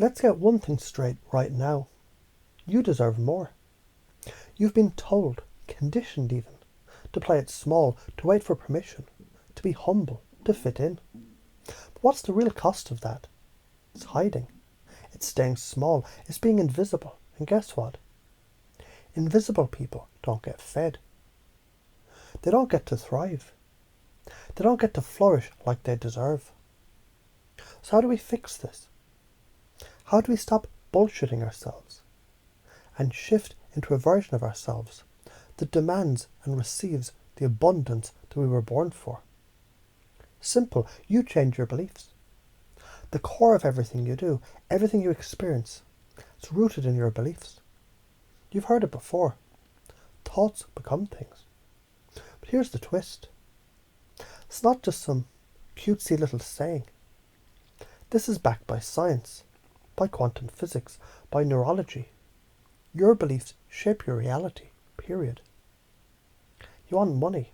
Let's get one thing straight right now. You deserve more. You've been told, conditioned even, to play it small, to wait for permission, to be humble, to fit in. But what's the real cost of that? It's hiding. It's staying small. It's being invisible. And guess what? Invisible people don't get fed. They don't get to thrive. They don't get to flourish like they deserve. So how do we fix this? How do we stop bullshitting ourselves and shift into a version of ourselves that demands and receives the abundance that we were born for? Simple. You change your beliefs. The core of everything you do, everything you experience, it's rooted in your beliefs. You've heard it before. Thoughts become things. But here's the twist. It's not just some cutesy little saying. This is backed by science, by quantum physics, by neurology. Your beliefs shape your reality, period. You want money.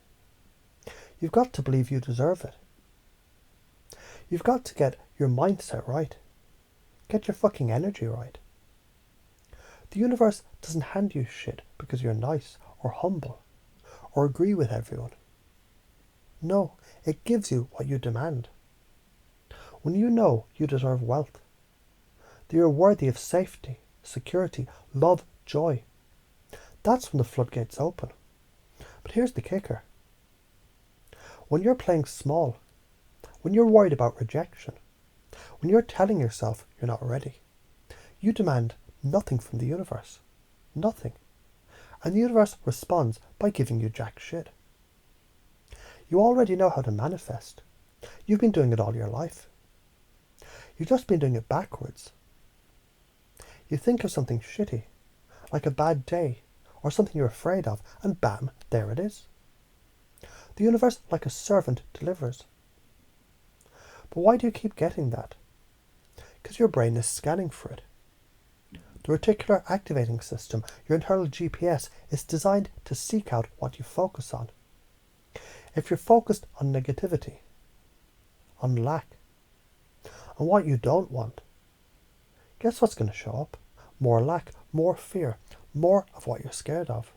You've got to believe you deserve it. You've got to get your mindset right. Get your fucking energy right. The universe doesn't hand you shit because you're nice or humble or agree with everyone. No, it gives you what you demand. When you know you deserve wealth, that you're worthy of safety, security, love, joy, that's when the floodgates open. But here's the kicker. When you're playing small, when you're worried about rejection, when you're telling yourself you're not ready, you demand nothing from the universe. Nothing. And the universe responds by giving you jack shit. You already know how to manifest. You've been doing it all your life. You've just been doing it backwards. You think of something shitty, like a bad day, or something you're afraid of, and bam, there it is. The universe, like a servant, delivers. But why do you keep getting that? Because your brain is scanning for it. The reticular activating system, your internal GPS, is designed to seek out what you focus on. If you're focused on negativity, on lack, on what you don't want, guess what's going to show up? More lack, more fear, more of what you're scared of.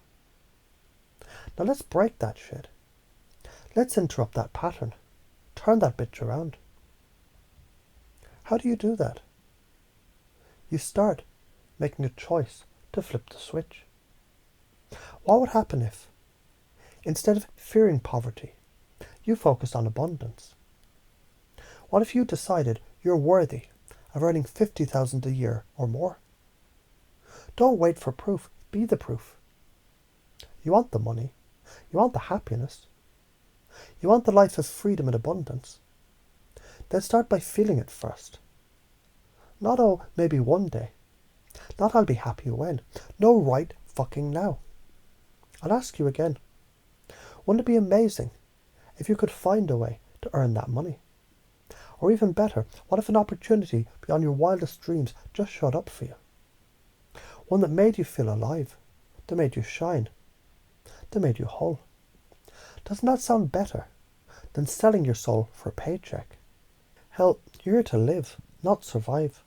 Now let's break that shit. Let's interrupt that pattern. Turn that bitch around. How do you do that? You start making a choice to flip the switch. What would happen if, instead of fearing poverty, you focused on abundance? What if you decided you're worthy of earning 50,000 a year or more? Don't wait for proof, be the proof. You want the money, you want the happiness, you want the life of freedom and abundance. Then start by feeling it first. Not, oh, maybe one day. Not, I'll be happy when. No, right fucking now. I'll ask you again. Wouldn't it be amazing if you could find a way to earn that money? Or even better, what if an opportunity beyond your wildest dreams just showed up for you? One that made you feel alive, that made you shine, that made you whole. Doesn't that sound better than selling your soul for a paycheck? Hell, you're here to live, not survive.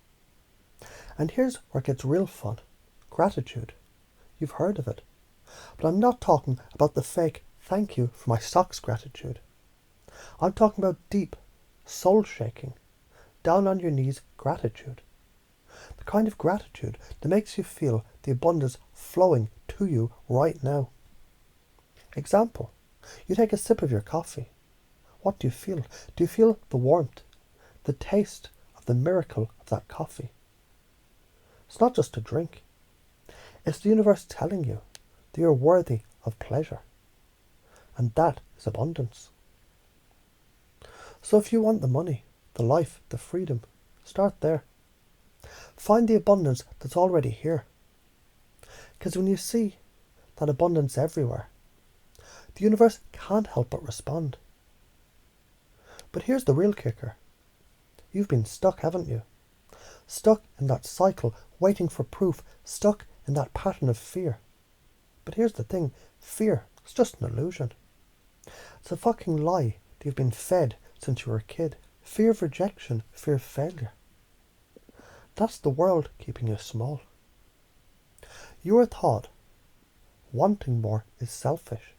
And here's where it gets real fun. Gratitude. You've heard of it. But I'm not talking about the fake thank you for my socks gratitude. I'm talking about deep, soul-shaking, down on your knees gratitude. The kind of gratitude that makes you feel the abundance flowing to you right now. Example, you take a sip of your coffee. What do you feel? Do you feel the warmth, the taste of the miracle of that coffee? It's not just a drink. It's the universe telling you that you're worthy of pleasure. And that is abundance. So if you want the money, the life, the freedom, start there. Find the abundance that's already here. Because when you see that abundance everywhere, the universe can't help but respond. But here's the real kicker. You've been stuck, haven't you? Stuck in that cycle, waiting for proof, stuck in that pattern of fear. But here's the thing, fear is just an illusion. It's a fucking lie that you've been fed since you were a kid. Fear of rejection, fear of failure. That's the world keeping you small. You are taught wanting more is selfish.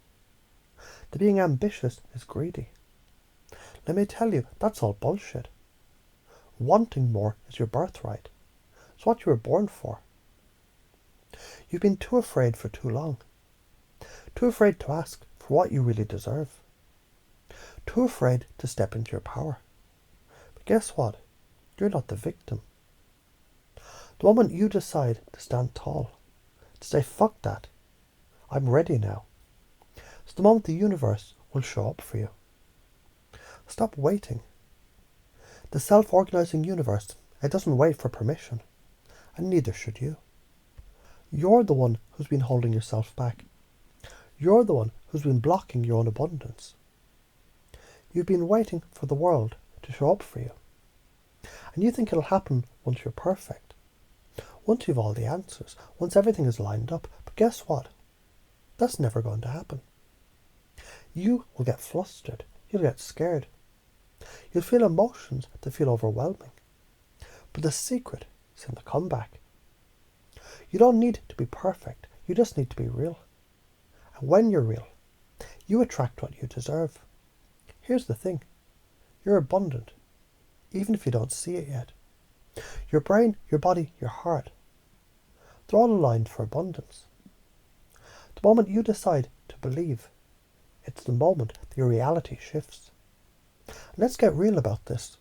That being ambitious is greedy. Let me tell you, that's all bullshit. Wanting more is your birthright. It's what you were born for. You've been too afraid for too long. Too afraid to ask for what you really deserve. Too afraid to step into your power. But guess what? You're not the victim. The moment you decide to stand tall, to say fuck that, I'm ready now, it's the moment the universe will show up for you. Stop waiting. The self-organizing universe, it doesn't wait for permission, and neither should you. You're the one who's been holding yourself back. You're the one who's been blocking your own abundance. You've been waiting for the world to show up for you. And you think it'll happen once you're perfect. Once you've all the answers. Once everything is lined up. But guess what? That's never going to happen. You will get flustered. You'll get scared. You'll feel emotions that feel overwhelming. But the secret is in the comeback. You don't need to be perfect. You just need to be real. And when you're real, you attract what you deserve. Here's the thing. You're abundant, even if you don't see it yet. Your brain, your body, your heart, they're all aligned for abundance. The moment you decide to believe, it's the moment that your reality shifts. And let's get real about this.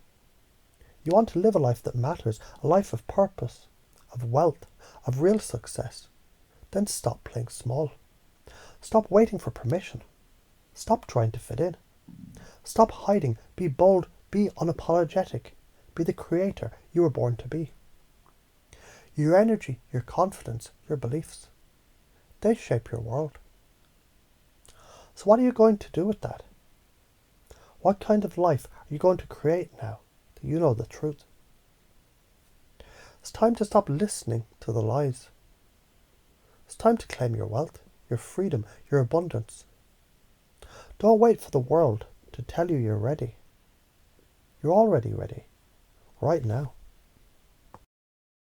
You want to live a life that matters, a life of purpose, of wealth, of real success. Then stop playing small. Stop waiting for permission. Stop trying to fit in. Stop hiding. Be bold. Be unapologetic. Be the creator you were born to be. Your energy, your confidence, your beliefs, they shape your world. So what are you going to do with that? What kind of life are you going to create now that you know the truth? It's time to stop listening to the lies. It's time to claim your wealth, your freedom, your abundance. Don't wait for the world to tell you you're ready. You're already ready, right now.